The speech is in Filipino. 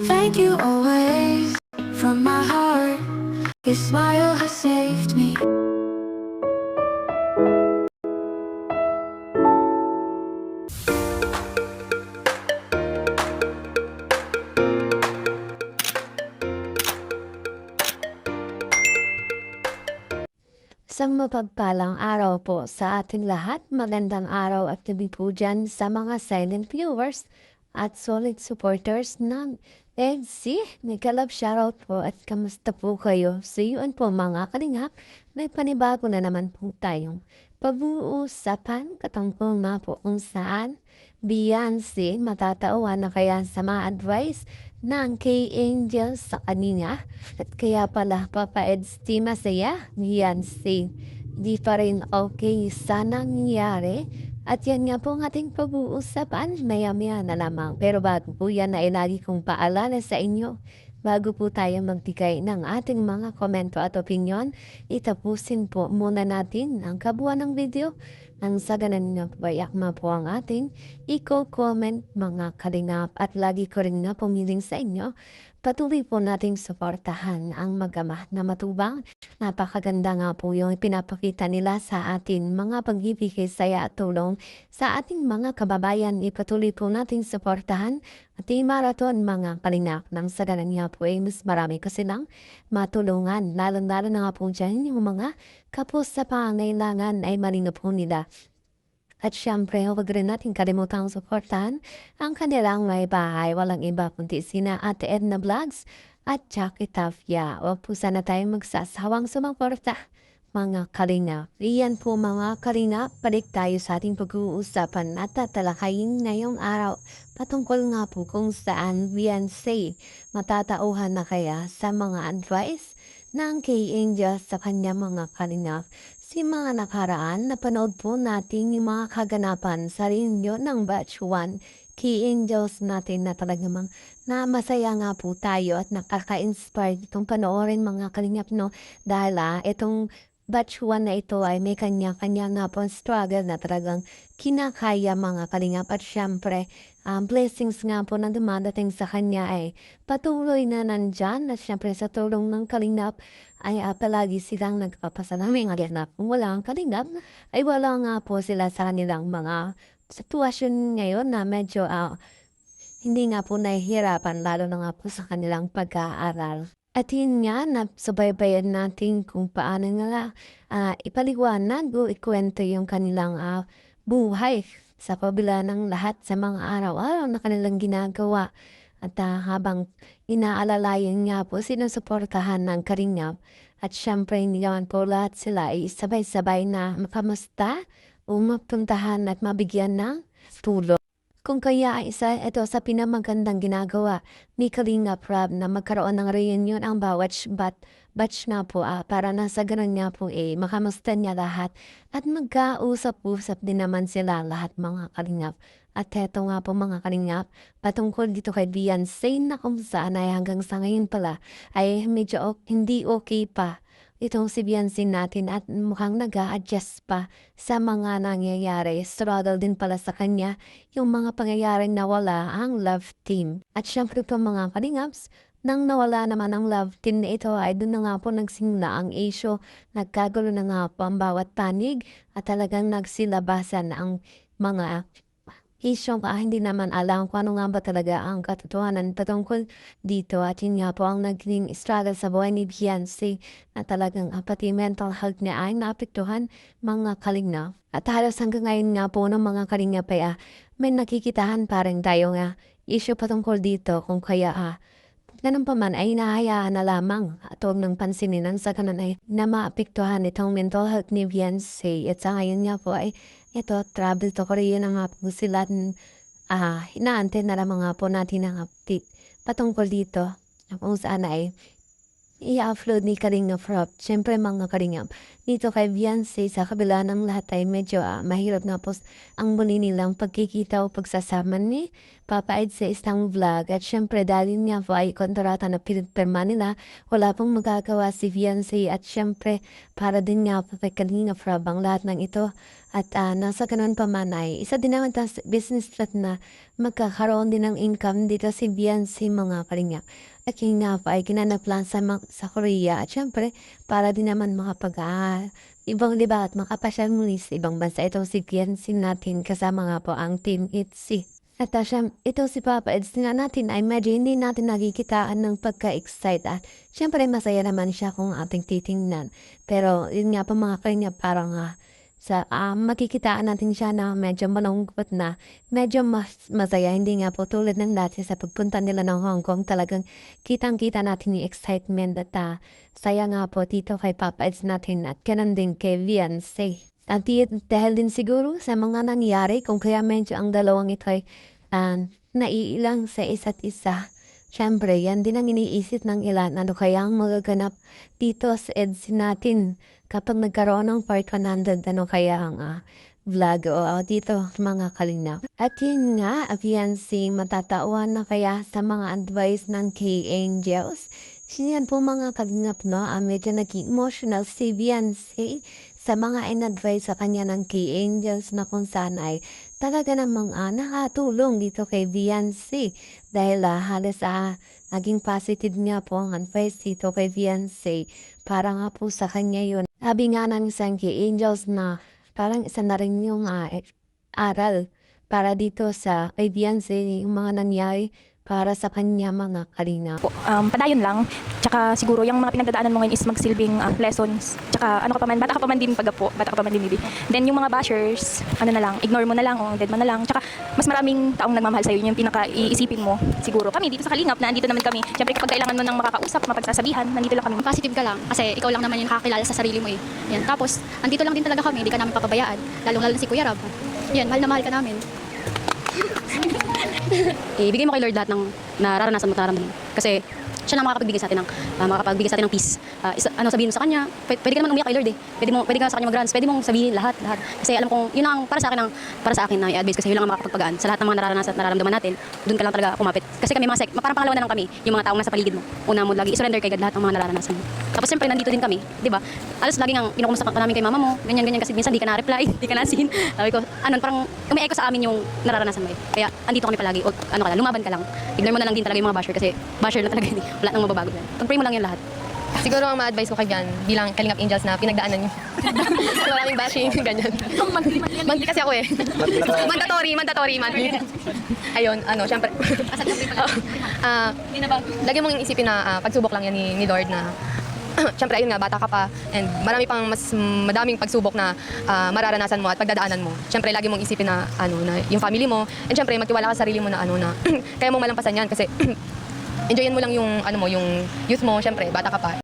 Thank you always from my heart. Your smile has saved me. Isang mapagpalang araw po sa ating lahat. Magandang araw at gabi po dyan sa mga silent viewers at solid supporters ng EDC. May kalab shoutout po at kamusta po kayo? So yun po mga kalingap, may panibago na naman po tayong pag-uusapan katungkol na po kung saan Beyonce matatauhan na kaya sa mga advice ng K-Angel sa kanina. At kaya pala Papa Eds masaya, Beyonce. Di pa rin okay sa nangyari. At yan nga po ang ating pag-uusapan, maya-maya na lamang. Pero bago po yan ay lagi kong paalala sa inyo, bago po tayo magbigay ng ating mga komento at opinyon, itapusin po muna natin ang kabuuan ng video. Ang sa ganun na bayakma po ang ating i-comment mga kalingap at lagi ko rin na pumiling sa inyo. Patuloy po nating suportahan ang mag-ama na matubang. Napakaganda nga po yung pinapakita nila sa atin mga pagbibigay saya at tulong sa ating mga kababayan. Ipatuloy po nating suportahan at marathon mga kalingap nang sa ganun nga po ay mas marami kasi lang matulungan. Lalo-lalo na nga po dyan yung mga kapos sa pangailangan ay malino po nila. At syempre, huwag rin natin kalimutang suportahan ang kanilang may bahay. Walang iba kundi sina Ate Edna Vlogs at Jackie Tafia. Huwag po sana tayong magsasawang sumuporta, mga kalingap. Iyan po mga kalingap, balik tayo sa ating pag-uusapan at tatalakayin ngayong araw. Patungkol nga po kung saan Beyonce matatauhan na kaya sa mga advice ng K-Angel sa kanya mga kalingap. Si mga nakaraan, napanood po natin yung mga kaganapan sa rinyo ng Batch 1 Key Angels natin na talagang na masaya nga po tayo at nakaka-inspire itong panoorin mga kalingap no dahil itong Batch 1 na ito ay may kanya-kanya nga po struggle na talagang kinakaya mga kalingap at syempre blessings nga po na dumadating sa kanya ay patuloy na nandyan at syempre sa tulong ng kalingap ay palagi silang nagpapasalamin nga kung wala ang kalingap ay wala nga po sila sa kanilang mga sitwasyon ngayon na medyo hindi nga po nahihirapan lalo na nga po sa kanilang pag-aaral. At yun nga, nasubaybayan natin kung paano nga ipaliwanag o ikwento yung kanilang buhay sa kabila ng lahat sa mga araw-araw na kanilang ginagawa. At habang inaalalayan nga po sinusuportahan ng Kalingap at syempre hindi naman po lahat sila ay sabay-sabay na makamusta o mapuntahan at mabigyan ng tulong. Kung kaya ay isa ito sa pinamagandang ginagawa ni Kalingap Rab na magkaroon ng reunion ang bawat batch na po para na sa ganun nga po makamusta niya lahat at magkausap-usap din naman sila lahat mga Kalingap. At eto nga po mga kalingap, patungkol dito kay Beyonce na kung saan ay hanggang sa ngayon pala ay medyo hindi okay pa itong si Beyonce natin at mukhang nag-a-adjust pa sa mga nangyayari. Struggle din pala sa kanya yung mga pangyayaring nawala ang love team. At syempre po mga kalingaps, nang nawala naman ang love team na ito ay doon na nga po nagsimula ang issue. Nagkagulo na nga po ang bawat panig at talagang nagsilabasan ang mga issue hindi naman alam kung ano nga ba talaga ang katotohanan patungkol dito at yun nga po ang naging struggle sa buhay ni Beyonce na talagang pati mental health niya ay naapektuhan mga kalingap. At halos hanggang ngayon nga po ng mga kalingap ay may nakikitahan pa rin tayo nga issue patungkol dito kung kaya ganun pa man ay nahayaan na lamang at huwag nang pansinin ang sa ganun ay na maapektuhan itong mental health ni Beyonce. At sa ngayon nga po ay ito, travel to Korea na nga po sila inaantay na lamang nga po natin ang update patungkol dito kung saan ay i-upload ni Kalingap Rob. Siyempre mga Kalingap, dito kay Beyonce sa kabila ng lahat ay medyo mahirap na po ang muli nilang pagkikita o pagsasama ni Papa Ed sa isang vlog at syempre dahil nga po ay kontrata na pinagpirma nila, wala pong magagawa si Viancy at syempre para din nga po kay Kalinga Prab ang lahat ng ito at nasa ganun pa man ay isa din naman tas business trip na magkakaroon din ng income dito si Viancy mga Kalinga. At yun nga po ay ginanap lang sa Korea at syempre para din naman makapag ibang liba at makapasyal muli sa ibang bansa. Itong si Viancy natin kasama nga po ang Team ITZY. At ito si Papa Eds nga natin ay medyo hindi natin nakikitaan ng pagka-excite at syempre masaya naman siya kung ating titingnan. Pero yun nga po mga kanya parang makikitaan natin siya na medyo malungkot na medyo masaya. Hindi nga po tulad ng dati sa pagpunta nila ng Hong Kong talagang kitang-kita natin yung excitement at saya nga po dito kay Papa Eds natin at ganun din kay Viancy. At dahil din siguro sa mga nangyari kung kaya medyo ang dalawang ito ay naiilang sa isa't isa. Siyempre, yan din ang iniisip ng ilan. Ano kaya ang magaganap dito sa EDSI natin kapag nagkaroon ng part 100? Ano kaya ang vlog o dito mga kalingap? At yun nga, Viancy, matatawan na kaya sa mga advice ng K-Angels? Yan po mga kalingap, no? Medyo naging emotional si Viancy sa mga in-advise sa kanya ng K-Angels na kung saan ay talaga namang nakatulong dito kay Viancy dahil halos naging positive nga po ang advice dito kay Viancy para nga po sa kanya yun. Sabi nga ng isang K-Angels na parang isa na rin yung aral para dito sa kay Viancy yung mga nangyari para sa kanya mga kalina. Padayon lang, tsaka siguro yung mga pinagdadaanan mo ngayon is magsilbing lessons, tsaka ano ka pa man, bata ka pa man din paggapo, bata ka pa man din maybe. Then yung mga bashers, ano na lang, ignore mo na lang o dead mo na lang, tsaka mas maraming taong nagmamahal sa'yo, yun yung pinaka-iisipin mo. Siguro kami dito sa Kalingap, na andito naman kami, syempre kapag kailangan mo ng makakausap, mapagsasabihan, nandito lang kami. Positive ka lang kasi ikaw lang naman yung nakakilala sa sarili mo eh. Yan. Tapos, andito lang din talaga kami, hindi ka namin papabayaan. Lalong-lalo na si Kuya Rab. Yan, mahal na mahal ka namin. Ibigay mo kay Lord lahat ng nararanasan mo at nararamdaman. Kasi siya na makakapagbigay sa atin ng peace. Sabihin mo sa kanya, pwede ka naman umiyak kay Lord eh. Pwede ka sa kanya mag-rants, pwede mong sabihin lahat. Kasi alam kong yun ang para sa akin na i-advise kasi yun lang ang makakapagpagaan sa lahat ng mga nararanasan at nararamdaman natin. Doon ka lang talaga kumapit. Kasi kami mga parang pangalawa na lang kami, yung mga taong nasa paligid mo. Una mo lagi i-surrender kay God lahat ng mga nararanasan mo. Tapos siyempre nandito din kami, 'di ba? Alos lagi nang kinukumusta ka namin kay mama mo, ganyan kasi minsan di ka na-reply, di ka na-seen. Sabi ko, parang umi-echo sa amin yung nararanasan mo eh. Kaya andito kami palagi. Lumaban ka lang. Ignore mo na lang din talaga yung mga basher kasi basher na talaga yun. Wala nang mababago yan. Pag-pray mo lang yung lahat. Siguro ang ma-advise ko kay Jan bilang Kalingap Angels na pinagdaanan niyo. Maraming bashing, ganyan. Monthly kasi ako eh. Mandatory monthly. Ayun, syempre. Lagi mong isipin na pagsubok lang yan ni Lord na syempre ayun nga, bata ka pa and marami pang mas madaming pagsubok na mararanasan mo at pagdadaanan mo. Syempre lagi mong isipin na na yung family mo and syempre magtiwala ka sa sarili mo na na kaya mong malampasan yan kasi enjoyin mo lang yung yung youth mo, syempre bata ka pa.